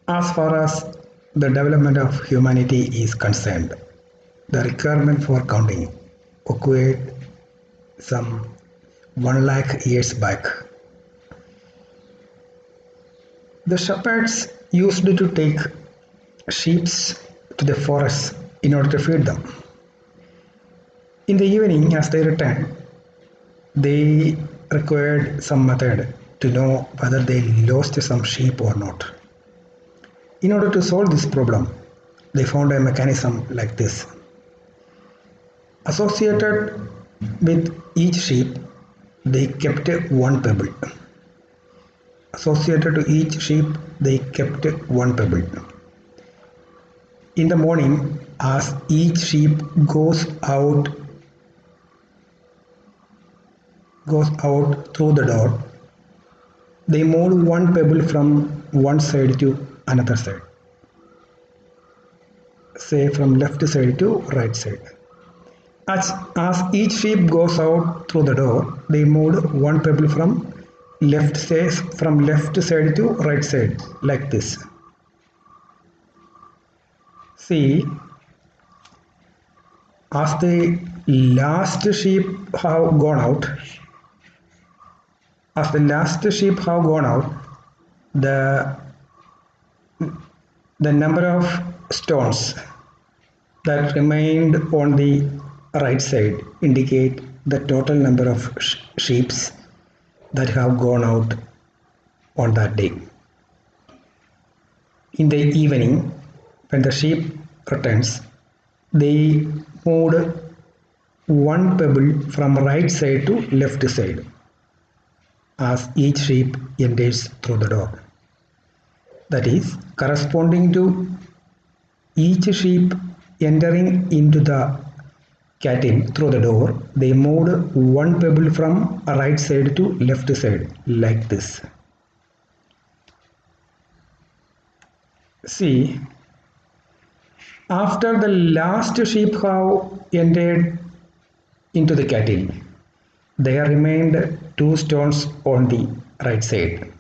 As far as the development of humanity is concerned, the requirement for counting occurred some 1 lakh years back. The shepherds used to take sheep to the forest in order to feed them. In the evening, as they returned, they required some method to know whether they lost some sheep or not. In order to solve this problem, they found a mechanism like this. Associated with each sheep, they kept one pebble. Associated to each sheep, they kept one pebble. In the morning, as each sheep goes out through the door, they move one pebble from one side to another side. Say from left side to right side. As each sheep goes out through the door, they moved one pebble from left side to right side, like this. See, as the last sheep have gone out, the number of stones that remained on the right side indicate the total number of sheep that have gone out on that day. In the evening, when the sheep returns, they moved one pebble from right side to left side as each sheep enters through the door. That is, corresponding to each sheep entering into the cattle through the door, they moved one pebble from right side to left side, like this. See, after the last sheep have entered into the cattle, there remained two stones on the right side.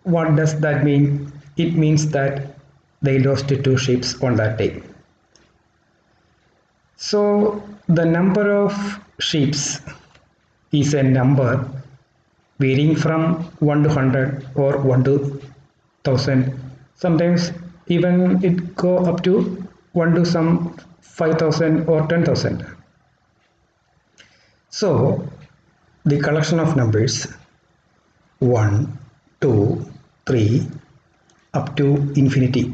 What does that mean? It means that they lost two sheep on that day. So the number of sheep is a number varying from 1 to 100 or 1 to 1000. Sometimes even it go up to 1 to some 5000 or 10,000. So the collection of numbers 1, 2, 3 up to infinity.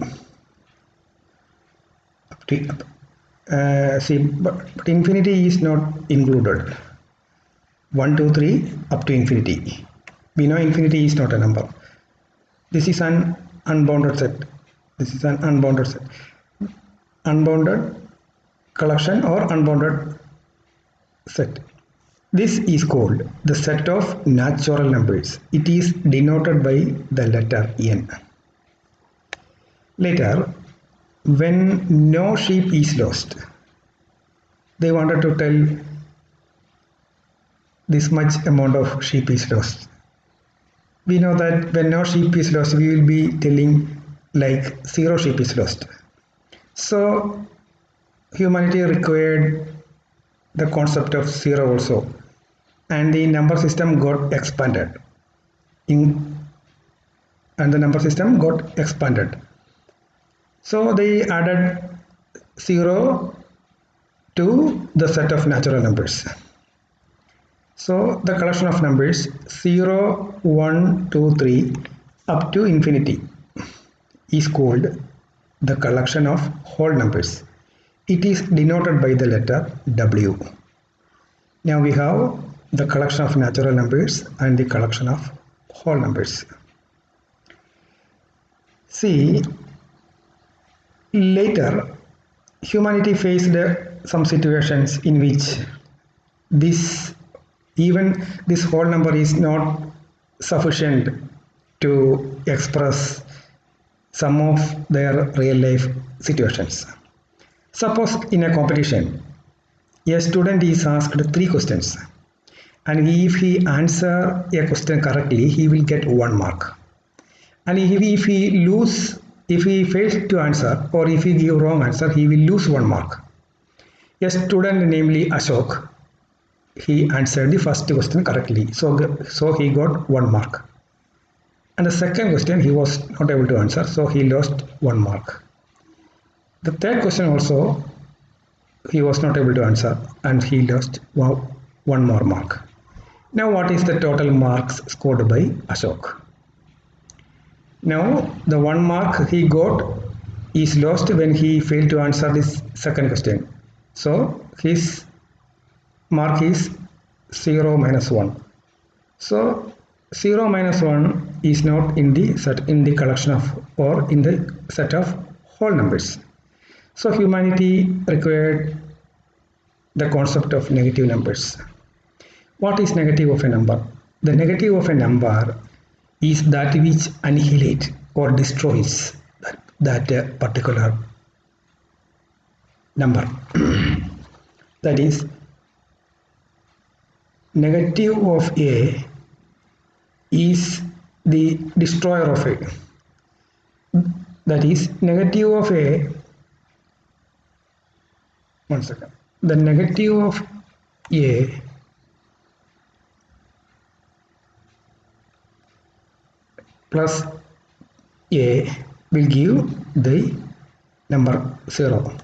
But infinity is not included. 1, 2, 3 up to infinity. We know infinity is not a number. This is an unbounded set. Unbounded collection or unbounded set. This is called the set of natural numbers. It is denoted by the letter n. Later, when no sheep is lost, they wanted to tell this much amount of sheep is lost. We know that when no sheep is lost, we will be telling like 0 sheep is lost. So humanity required the concept of 0 also, and the number system got expanded. So they added 0 to the set of natural numbers. So the collection of numbers 0, 1, 2, 3 up to infinity is called the collection of whole numbers. It is denoted by the letter W. Now we have the collection of natural numbers and the collection of whole numbers. See, later humanity faced some situations in which this whole number is not sufficient to express some of their real life situations. Suppose in a competition, a student is asked 3 questions, and if he answers a question correctly, he will get 1 mark. And if he lose if he fails to answer or if he give wrong answer, he will lose 1 mark. A student, namely Ashok, he answered the first question correctly, so he got 1 mark. And the second question he was not able to answer, so he lost 1 mark. The third question also he was not able to answer and he lost 1 more mark. Now what is the total marks scored by Ashok? Now the 1 mark he got is lost when he failed to answer this second question. So his mark is 0 minus 1. So 0 minus 1 is not in the set, in the collection of or in the set of whole numbers. So humanity required the concept of negative numbers. What is negative of a number? The negative of a number is that which annihilates or destroys that particular number. That is, negative of A is the destroyer of A. That is, negative of A, one second, the negative of A plus A will give the number 0.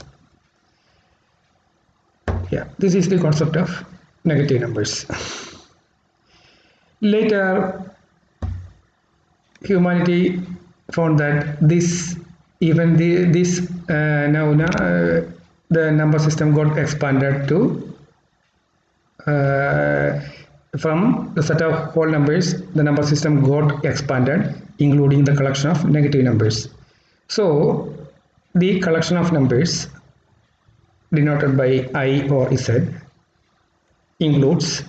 Yeah, this is the concept of negative numbers. Later, humanity found that this the number system got expanded to from the set of whole numbers. The number system got expanded, including the collection of negative numbers. So the collection of numbers denoted by I or Z includes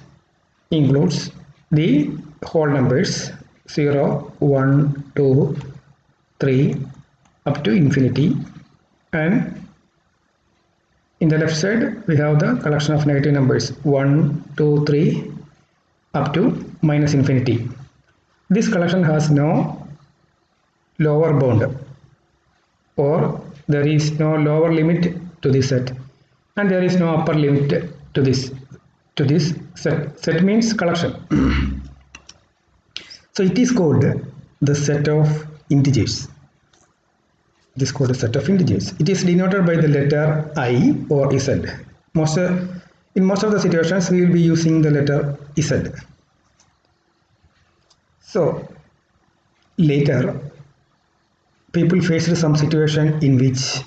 the whole numbers 0, 1, 2, 3 up to infinity, and in the left side we have the collection of negative numbers 1, 2, 3 up to minus infinity. This collection has no lower bound, or there is no lower limit to this set, and there is no upper limit to this set. Set means collection. So it is called the set of integers. It is called a set of integers. It is denoted by the letter I or Z. In most of the situations, we will be using the letter Z. So later, people faced some situation in which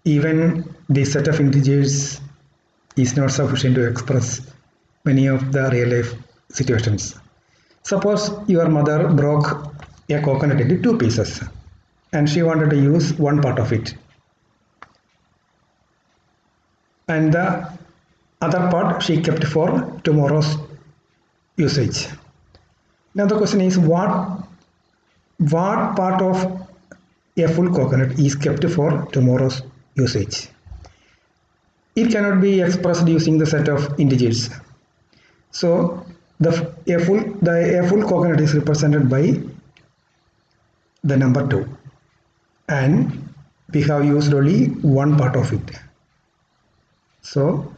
even the set of integers is not sufficient to express many of the real life situations. Suppose your mother broke a coconut into 2 pieces and she wanted to use one part of it, and the other part she kept for tomorrow's usage. Now the question is, what part of a full coconut is kept for tomorrow's usage? It cannot be expressed using the set of integers. So a full coconut is represented by the number 2, and we have used only one part of it. So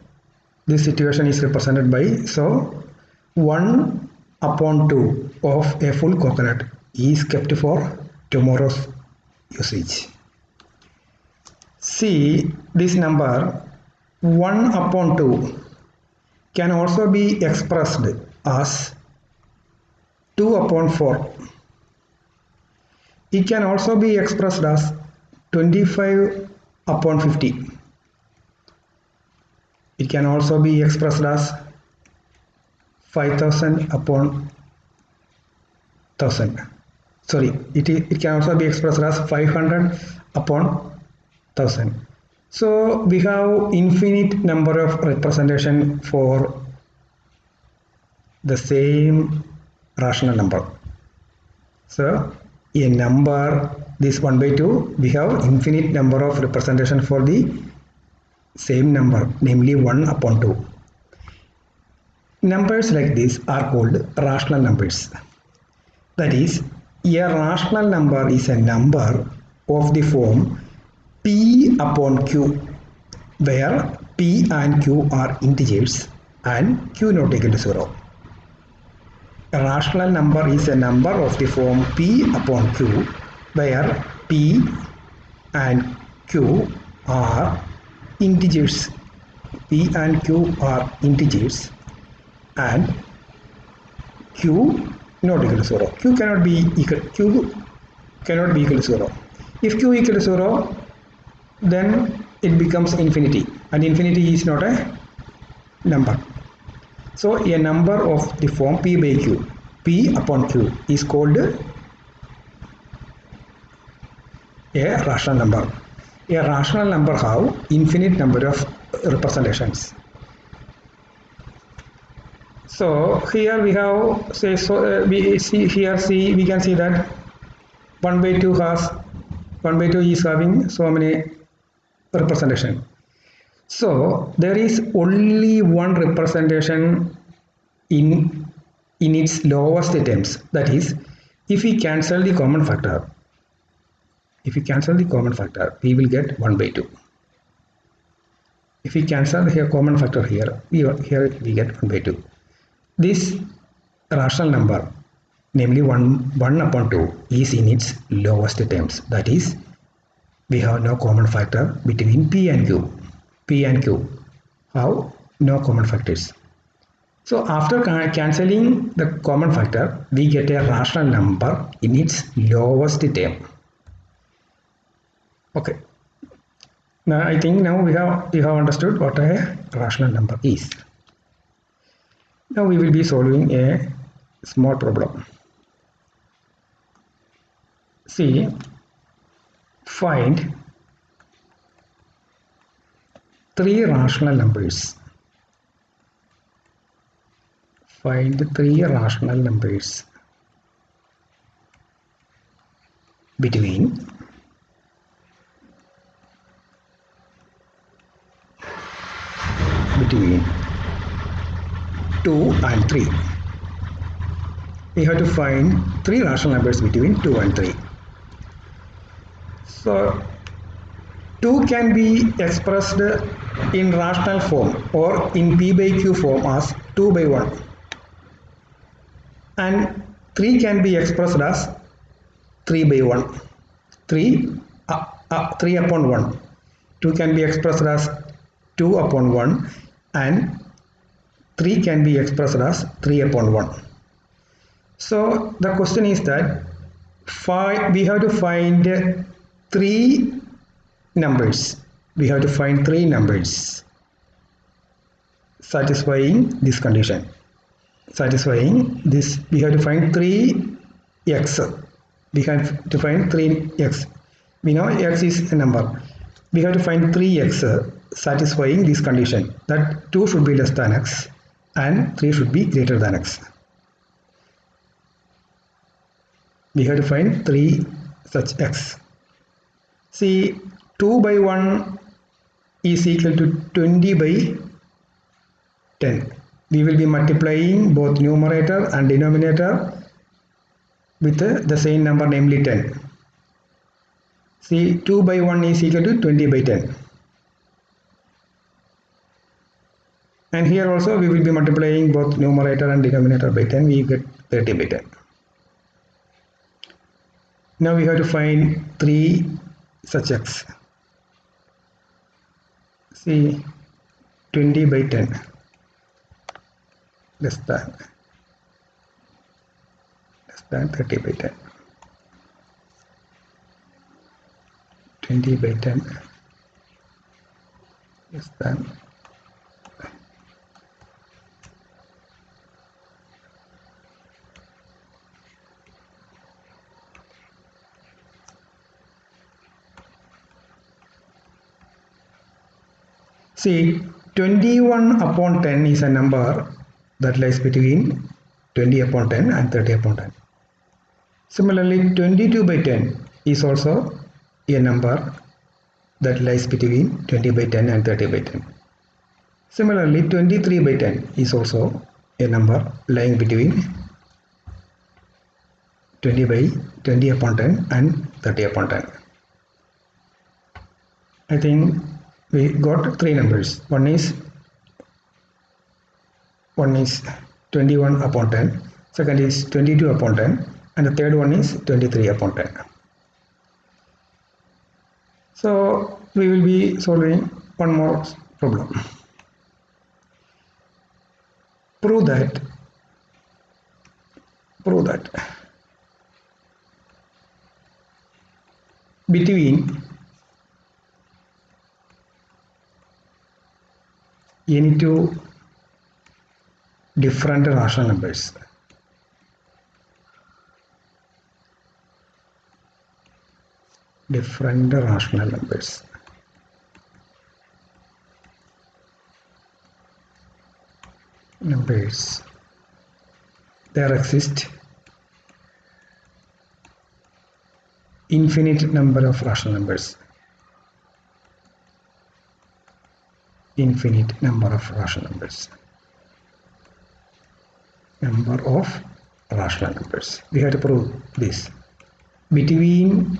this situation is represented by, so 1 upon 2 of a full coconut is kept for tomorrow's usage. See, this number 1 upon 2 can also be expressed as 2 upon 4. It can also be expressed as 25 upon 50. It can also be expressed as 5000 upon 1000. Sorry, it can also be expressed as 500 upon 1000. So we have infinite number of representation for the same rational number. So a number, this 1 by 2, we have infinite number of representation for the same number, namely 1 upon 2. Numbers like this are called rational numbers. That is, a rational number is a number of the form P upon Q, where P and Q are integers and Q not equal to 0. A rational number is a number of the form P upon Q, where P and Q are integers. P and Q are integers and Q not equal to 0. Q cannot be equal to 0. If Q equal to 0, then it becomes infinity, and infinity is not a number. So a number of the form P by Q, P upon Q, is called a rational number. A rational number have infinite number of representations. So here we have we can see that 1 by 2 is having so many representation. So there is only one representation in its lowest terms. That is, if we cancel the common factor, we will get 1 by 2. If we cancel the common factor here we get 1 by 2. This rational number, namely 1 upon 2, is in its lowest terms. That is, we have no common factor between P and Q. P and Q have no common factors. So after cancelling the common factor, we get a rational number in its lowest term. Okay. Now I think we have understood what a rational number is. Now we will be solving a small problem. See, find 3 rational numbers. Find 3 rational numbers between 2 and 3. We have to find 3 rational numbers between 2 and 3. So 2 can be expressed in rational form or in P by Q form as 2 by 1, and 3 can be expressed as 3 by 1. 3 upon 1. 2 can be expressed as 2 upon 1, and 3 can be expressed as 3 upon 1. So the question is that we have to find 3 numbers. We have to find 3 numbers satisfying this condition. Satisfying this, we have to find 3x. We have to find 3x. We know x is a number. We have to find 3x satisfying this condition, that 2 should be less than x and 3 should be greater than x. We have to find 3 such x. See, 2 by 1 is equal to 20 by 10. We will be multiplying both numerator and denominator with the same number, namely 10. See, 2 by 1 is equal to 20 by 10. And here also we will be multiplying both numerator and denominator by 10. We get 30 by 10. Now we have to find 3 such x. See, 20 by 10 less than 30 by 10. 20 by 10 less than . See, 21 upon 10 is a number that lies between 20 upon 10 and 30 upon 10. Similarly, 22 by 10 is also a number that lies between 20 by 10 and 30 by 10. Similarly, 23 by 10 is also a number lying between 20 upon 10 and 30 upon 10. I think we got three numbers. One is 21 upon 10, second is 22 upon 10, and the third one is 23 upon 10. So we will be solving one more problem. Prove that between any two different rational numbers there exist infinite number of rational numbers. Number of rational numbers. We have to prove this. Between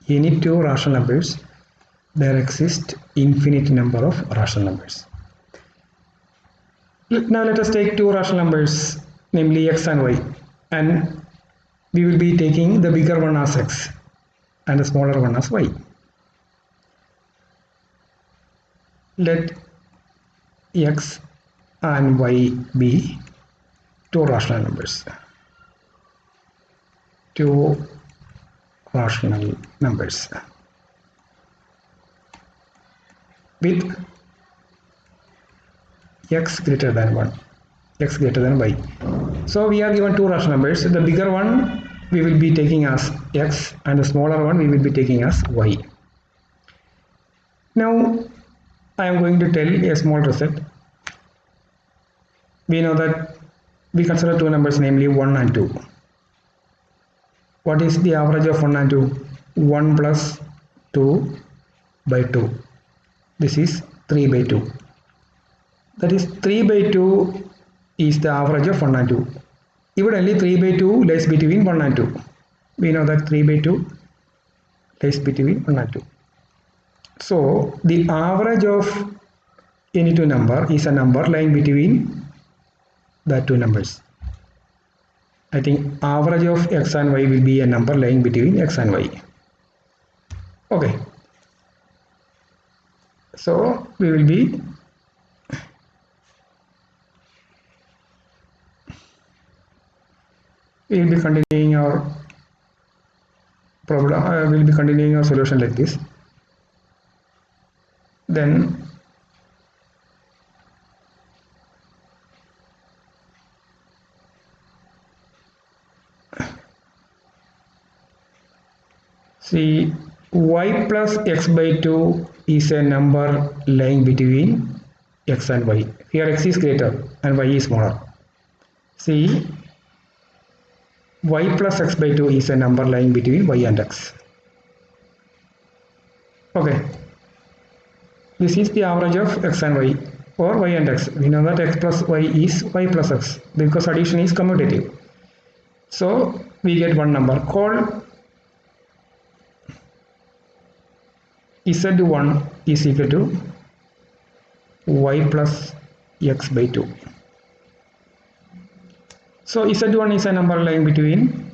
any two rational numbers, there exist infinite number of rational numbers. Now let us take two rational numbers, namely x and y, and we will be taking the bigger one as x and the smaller one as y. Let x and y be two rational numbers. With x greater than y. So we are given two rational numbers. The bigger one we will be taking as x and the smaller one we will be taking as y. Now I am going to tell a small result. We know that we consider two numbers, namely 1 and 2. What is the average of 1 and 2? 1 plus 2 by 2. This is 3 by 2. That is 3 by 2 is the average of 1 and 2. Even only 3 by 2 lies between 1 and 2. We know that 3 by 2 lies between 1 and 2. So the average of any two number is a number lying between the two numbers. I think average of x and y will be a number lying between x and y. Okay. So we will be continuing our problem. We will be continuing our solution like this. Then see, y plus x by 2 is a number lying between x and y. Here x is greater and y is smaller. See, y plus x by 2 is a number lying between y and x. Okay. This is the average of x and y, or y and x. We know that x plus y is y plus x because addition is commutative. So we get one number called Z1 is equal to y plus x by 2. So Z1 is a number lying between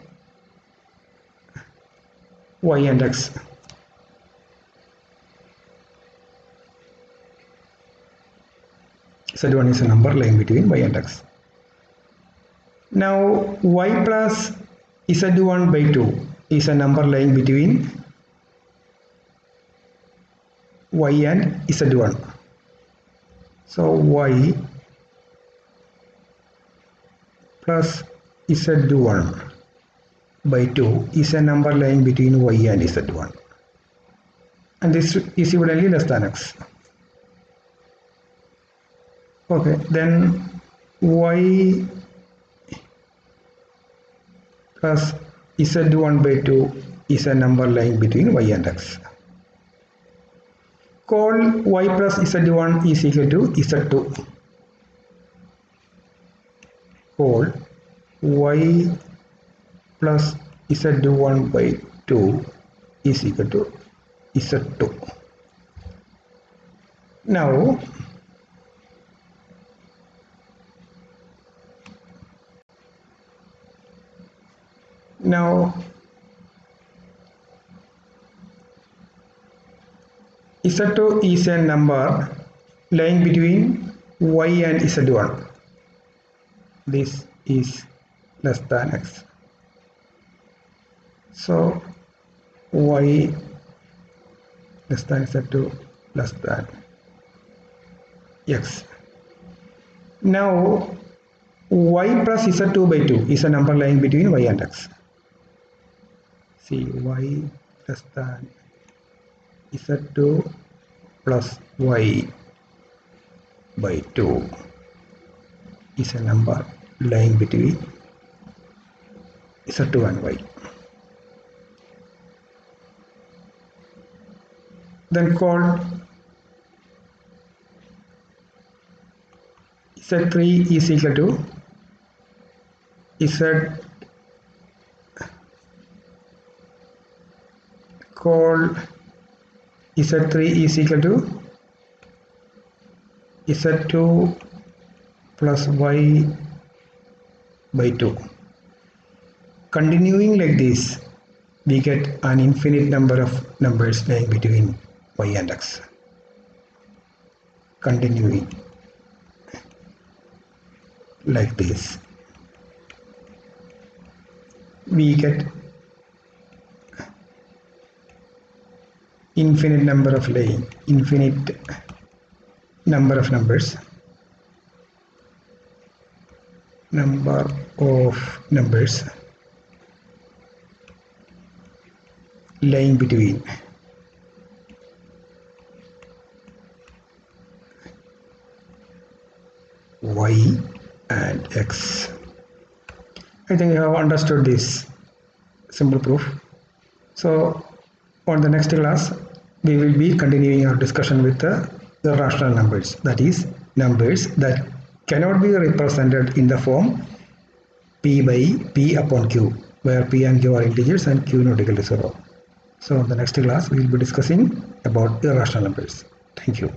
y and x. Z1 is a number lying between y and x. Now y plus Z1 by 2 is a number lying between y and Z1. So y plus Z1 by 2 is a number lying between y and Z1, and this is evidently less than x. Okay, then y plus Z1 by 2 is a number lying between y and x. Call y plus Z1 is equal to Z2. Call y plus Z1 by 2 is equal to Z2. Now Z2 is a number lying between y and Z1. This is less than x. So y less than Z2 less than x. Now y plus Z2 by 2 is a number lying between y and x. See, y less than Z2 plus y by 2 is a number lying between Z2 and y. Then called Z3 is equal to Z called Z3 is equal to Z2 plus y by 2. Continuing like this, we get an infinite number of numbers lying between y and x. Continuing like this, we get infinite number of numbers lying between y and x. I think you have understood this simple proof. So on the next class, we will be continuing our discussion with the irrational numbers, that is, numbers that cannot be represented in the form p by p upon q, where p and q are integers and q not equal to 0. So in the next class, we will be discussing about irrational numbers. Thank you.